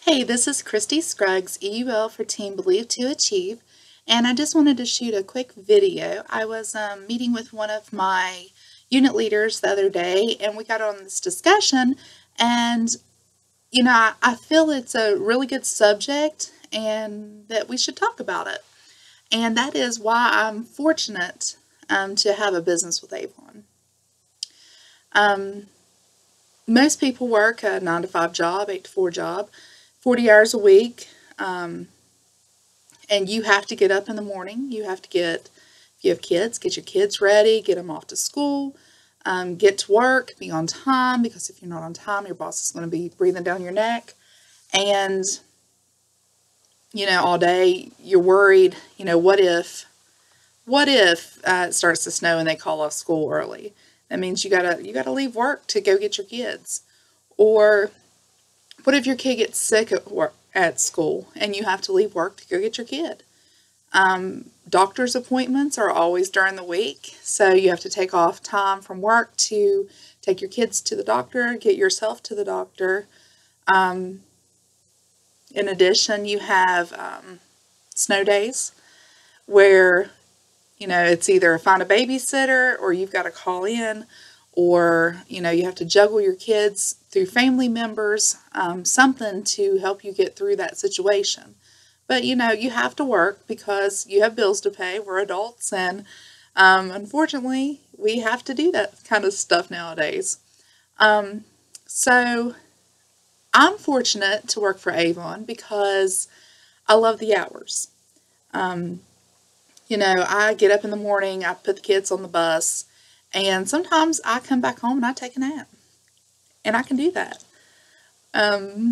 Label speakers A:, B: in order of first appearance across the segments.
A: Hey, this is Christy Scruggs, EUL for Team Believe to Achieve, and I just wanted to shoot a quick video. I was meeting with one of my unit leaders the other day, and we got on this discussion, and I feel it's a really good subject and that we should talk about it. And that is why I'm fortunate to have a business with Avon. Most people work a 9 to 5 job, 8 to 4 job, 40 hours a week, and you have to get up in the morning. You have to if you have kids, get your kids ready, get them off to school, get to work, be on time, because if you're not on time, your boss is going to be breathing down your neck. And, all day you're worried, what if it starts to snow and they call off school early? That means you gotta leave work to go get your kids. Or what if your kid gets sick at school and you have to leave work to go get your kid? Doctor's appointments are always during the week, so you have to take off time from work to take your kids to the doctor, get yourself to the doctor. In addition, you have snow days where it's either find a babysitter or you've got to call in, or you have to juggle your kids through family members, something to help you get through that situation. But you have to work because you have bills to pay. We're adults, and unfortunately we have to do that kind of stuff nowadays. So I'm fortunate to work for Avon because I love the hours. I get up in the morning, I put the kids on the bus, and sometimes I come back home and I take a nap. And I can do that.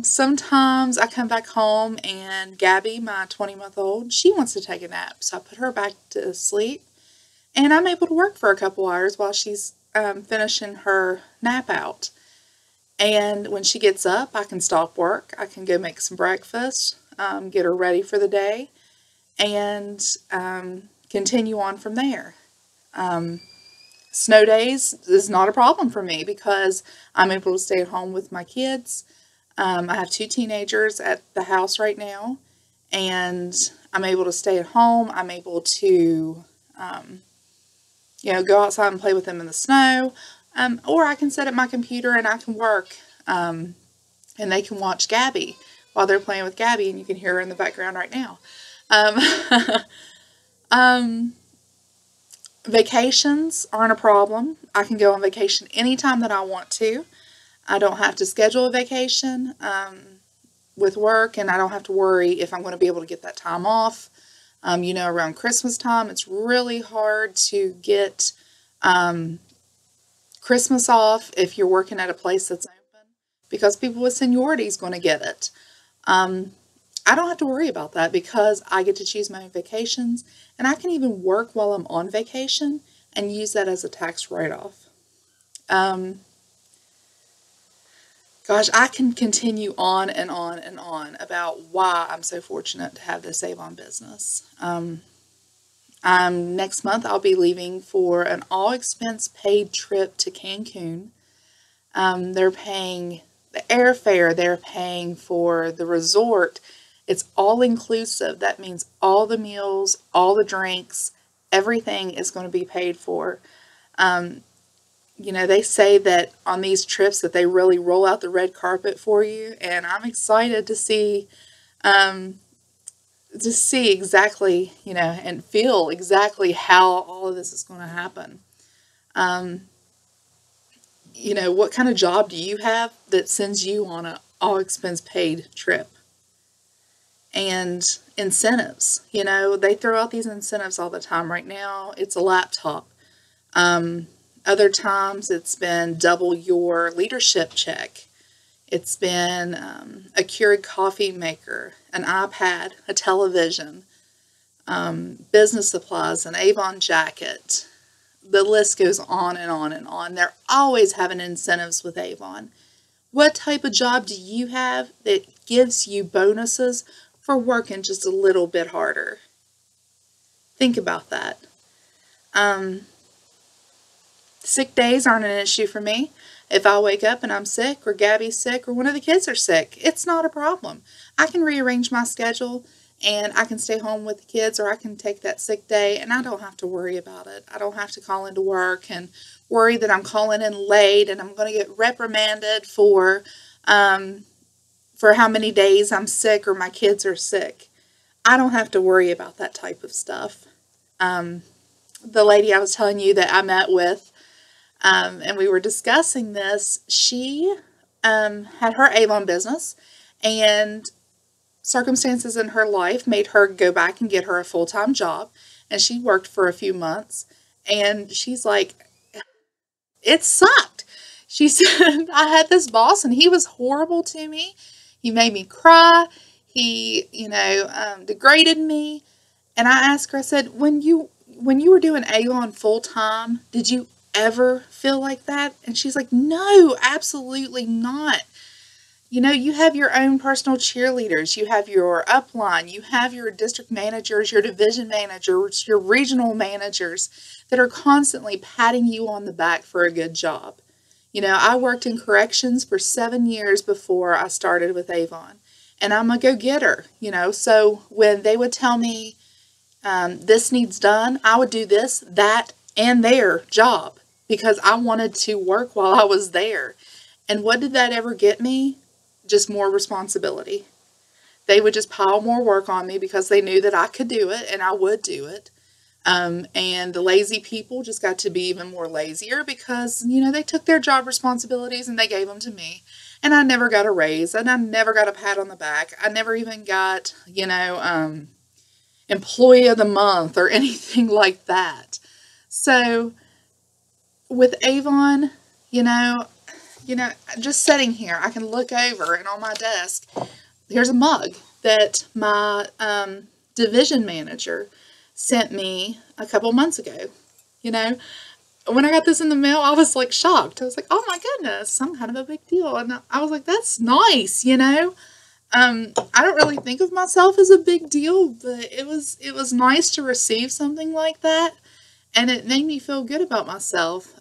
A: Sometimes I come back home and Gabby, my 20-month-old, she wants to take a nap. So I put her back to sleep, and I'm able to work for a couple hours while she's finishing her nap out. And when she gets up, I can stop work. I can go make some breakfast, get her ready for the day, and continue on from there. Snow days is not a problem for me because I'm able to stay at home with my kids. I have 2 teenagers at the house right now, and I'm able to stay at home. I'm able to, go outside and play with them in the snow, or I can sit at my computer and I can work, and they can watch Gabby while they're playing with Gabby, and you can hear her in the background right now. Vacations aren't a problem. I can go on vacation anytime that I want to. I don't have to schedule a vacation with work, and I don't have to worry if I'm going to be able to get that time off. Around Christmas time, it's really hard to get Christmas off if you're working at a place that's open, because people with seniority is going to get it. I don't have to worry about that because I get to choose my own vacations, and I can even work while I'm on vacation and use that as a tax write-off. Gosh, I can continue on and on and on about why I'm so fortunate to have this Avon business. Next month I'll be leaving for an all-expense paid trip to Cancun. They're paying the airfare, they're paying for the resort. It's all inclusive. That means all the meals, all the drinks, everything is going to be paid for. They say that on these trips that they really roll out the red carpet for you, and I'm excited to see exactly, and feel exactly how all of this is going to happen. What kind of job do you have that sends you on an all expense paid trip? And incentives, they throw out these incentives all the time. Right now, it's a laptop. Other times, it's been double your leadership check. It's been a Keurig coffee maker, an iPad, a television, business supplies, an Avon jacket. The list goes on and on and on. They're always having incentives with Avon. What type of job do you have that gives you bonuses for working just a little bit harder? Think about that. Sick days aren't an issue for me. If I wake up and I'm sick, or Gabby's sick, or one of the kids are sick, it's not a problem. I can rearrange my schedule and I can stay home with the kids, or I can take that sick day and I don't have to worry about it. I don't have to call into work and worry that I'm calling in late and I'm going to get reprimanded for how many days I'm sick or my kids are sick. I don't have to worry about that type of stuff. The lady I was telling you that I met with, and we were discussing this, she had her Avon business, and circumstances in her life made her go back and get her a full-time job, and she worked for a few months, and she's like, it sucked. She said, I had this boss, and he was horrible to me. He made me cry. He, degraded me. And I asked her, I said, when you were doing Avon full-time, did you ever feel like that? And she's like, no, absolutely not. You have your own personal cheerleaders. You have your upline. You have your district managers, your division managers, your regional managers that are constantly patting you on the back for a good job. I worked in corrections for 7 years before I started with Avon. And I'm a go-getter, So when they would tell me, this needs done, I would do this, that, and their job because I wanted to work while I was there. And what did that ever get me? Just more responsibility. They would just pile more work on me because they knew that I could do it and I would do it. And the lazy people just got to be even more lazier because, they took their job responsibilities and they gave them to me. And I never got a raise and I never got a pat on the back. I never even got, employee of the month or anything like that. So with Avon, just sitting here, I can look over and on my desk, here's a mug that my division manager sent me a couple months ago. When I got this in the mail, I was like shocked. I was like, oh my goodness, some kind of a big deal. And I was like, that's nice, I don't really think of myself as a big deal, but it was nice to receive something like that. And it made me feel good about myself.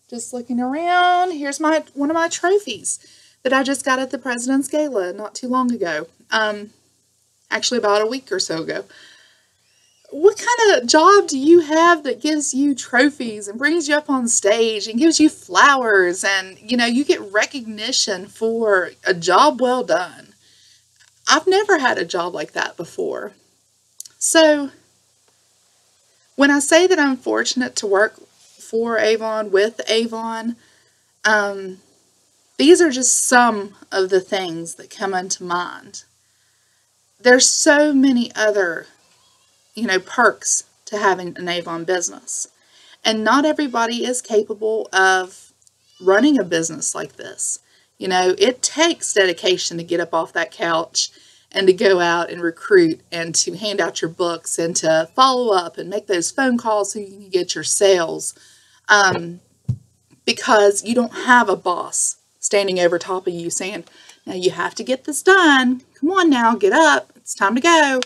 A: Just looking around, here's one of my trophies that I just got at the President's Gala not too long ago. Actually about a week or so ago. What kind of job do you have that gives you trophies and brings you up on stage and gives you flowers and, you get recognition for a job well done? I've never had a job like that before. So when I say that I'm fortunate to work for Avon, with Avon, these are just some of the things that come into mind. There's so many other perks to having an Avon business. And not everybody is capable of running a business like this. It takes dedication to get up off that couch and to go out and recruit and to hand out your books and to follow up and make those phone calls so you can get your sales. Because you don't have a boss standing over top of you saying, now you have to get this done. Come on now, get up. It's time to go.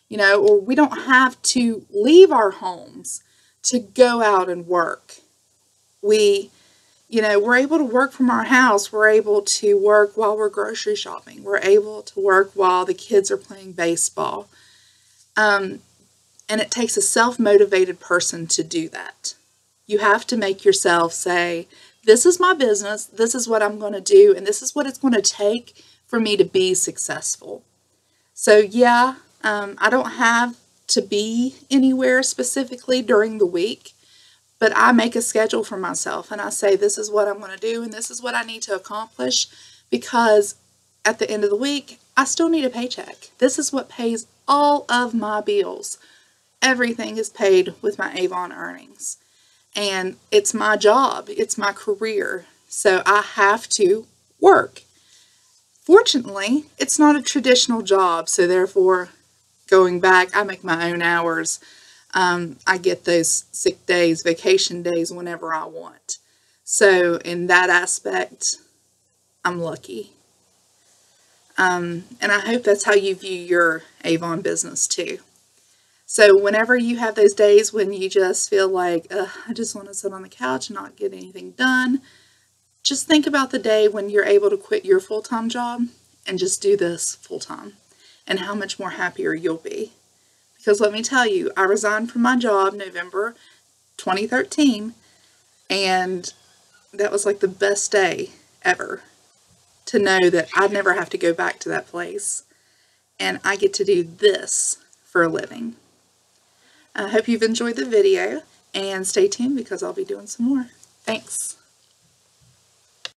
A: Or we don't have to leave our homes to go out and work. We're able to work from our house. We're able to work while we're grocery shopping. We're able to work while the kids are playing baseball. And it takes a self-motivated person to do that. You have to make yourself say, this is my business, this is what I'm going to do, and this is what it's going to take for me to be successful. So yeah, I don't have to be anywhere specifically during the week, but I make a schedule for myself and I say, this is what I'm going to do and this is what I need to accomplish, because at the end of the week, I still need a paycheck. This is what pays all of my bills. Everything is paid with my Avon earnings. And it's my job. It's my career. So I have to work. Fortunately, it's not a traditional job. So therefore, going back, I make my own hours. I get those sick days, vacation days whenever I want. So in that aspect, I'm lucky. And I hope that's how you view your Avon business too. So whenever you have those days when you just feel like, I just want to sit on the couch and not get anything done, just think about the day when you're able to quit your full-time job and just do this full-time, and how much more happier you'll be. Because let me tell you, I resigned from my job November 2013, and that was like the best day ever, to know that I'd never have to go back to that place, and I get to do this for a living. I hope you've enjoyed the video, and stay tuned because I'll be doing some more. Thanks.